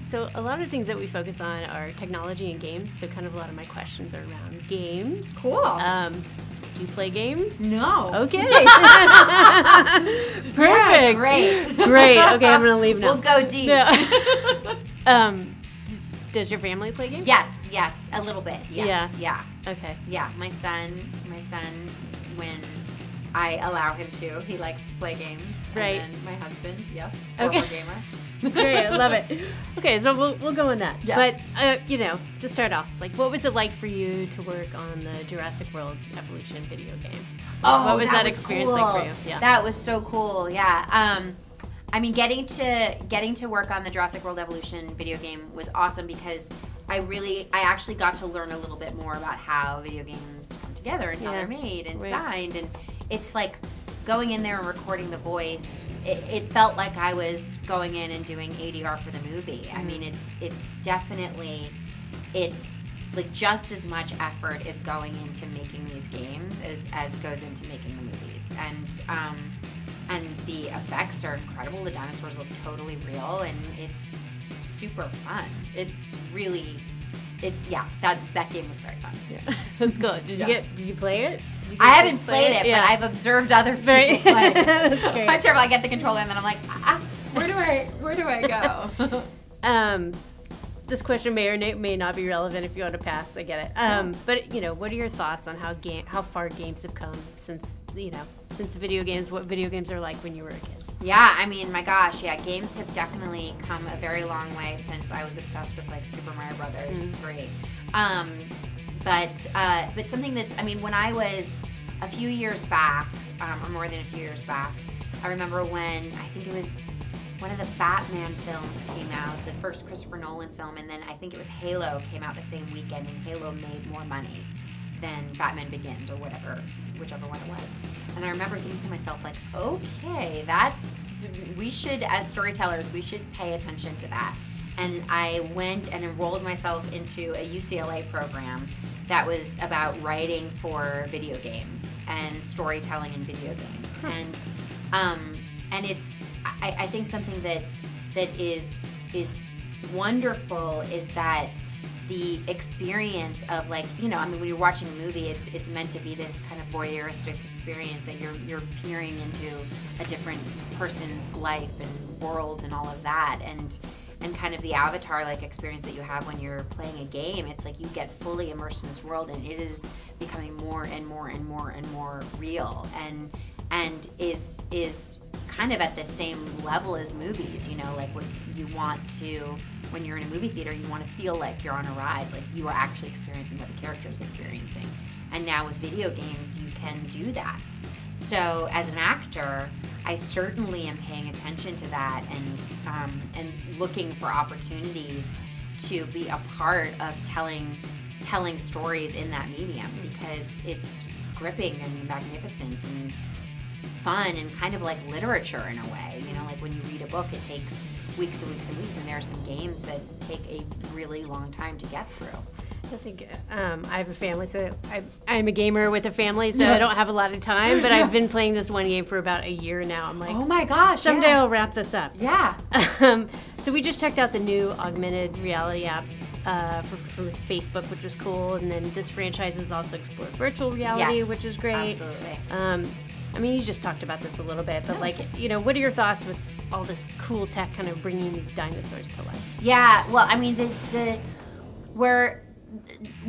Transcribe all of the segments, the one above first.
So a lot of the things that we focus on are technology and games. So kind of a lot of my questions are around games. Cool. Do you play games? No. Okay. Perfect. Yeah, great. Great. Okay, I'm gonna leave now. We'll go deep. No. Does your family play games? Yes, a little bit. Yes. Yeah. Okay. Yeah, my son, when I allow him to, he likes to play games. Right. And then my husband, yes, Okay. former gamer. Great, I love it. Okay, so we'll go on that. Yes. But to start off, like, what was it like for you to work on the Jurassic World Evolution video game? Oh, what was that experience cool. like for you? Yeah. That was so cool. Yeah. I mean, getting to work on the Jurassic World Evolution video game was awesome because I actually got to learn a little bit more about how video games come together and how they're made and designed. And it's like going in there and recording the voice. It felt like I was going in and doing ADR for the movie. I mean, it's definitely, it's like just as much effort is going into making these games as goes into making the movies. And the effects are incredible. The dinosaurs look totally real, and it's super fun. That game was very fun. Yeah. That's good. Did you play it? I haven't played it, but I've observed other people play it. That's great. I'm terrible. I get the controller and then I'm like, where do I go? This question may or may not be relevant if you want to pass. I get it. But what are your thoughts on how far games have come since video games? What video games are like when you were a kid? Yeah, I mean, my gosh, yeah, games have definitely come a very long way since I was obsessed with like Super Mario Brothers 3. But something that's, I mean, when I was a few years back, or more than a few years back, I remember when I think it was one of the Batman films came out, the first Christopher Nolan film, and then I think it was Halo came out the same weekend, and Halo made more money than Batman Begins or whichever one it was. And I remember thinking to myself, like, okay, we should, as storytellers, we should pay attention to that. And I went and enrolled myself into a UCLA program that was about writing for video games and storytelling in video games. And it's, I think something that is wonderful is that the experience of, like, I mean, when you're watching a movie, it's meant to be this kind of voyeuristic experience that you're peering into a different person's life and world and all of that, and kind of the avatar-like experience that you have when you're playing a game. It's like you get fully immersed in this world, and it is becoming more and more and more and more real, and is kind of at the same level as movies. Like what you want to, when you're in a movie theater, you want to feel like you're on a ride, like you are actually experiencing what the character is experiencing. And now with video games, you can do that. So as an actor, I certainly am paying attention to that and looking for opportunities to be a part of telling stories in that medium, because it's gripping and magnificent and fun and kind of like literature in a way. Like when you read a book, it takes weeks and weeks and weeks, and there are some games that take a really long time to get through. I think I have a family, so I'm a gamer with a family, so I don't have a lot of time, but I've been playing this one game for about a year now. I'm like, oh my gosh, someday I'll wrap this up. Yeah. So we just checked out the new augmented reality app for Facebook, which was cool, and then this franchise has also explored virtual reality, which is great. Absolutely. I mean, you just talked about this a little bit, but what are your thoughts with all this cool tech kind of bringing these dinosaurs to life? Yeah, well, I mean,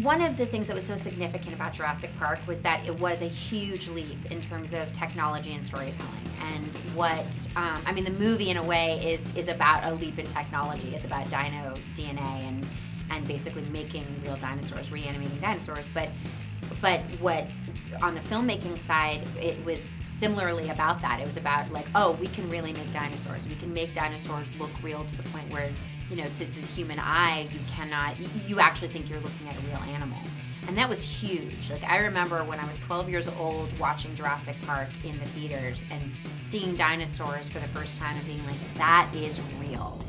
one of the things that was so significant about Jurassic Park was that it was a huge leap in terms of technology and storytelling. And I mean, the movie in a way is about a leap in technology. It's about dino DNA and basically making real dinosaurs, reanimating dinosaurs. But what, on the filmmaking side, it was similarly about that. It was about, like, oh, we can really make dinosaurs. We can make dinosaurs look real to the point where, to the human eye, you actually think you're looking at a real animal. And that was huge. Like, I remember when I was 12 years old watching Jurassic Park in the theaters and seeing dinosaurs for the first time and being like, that is real.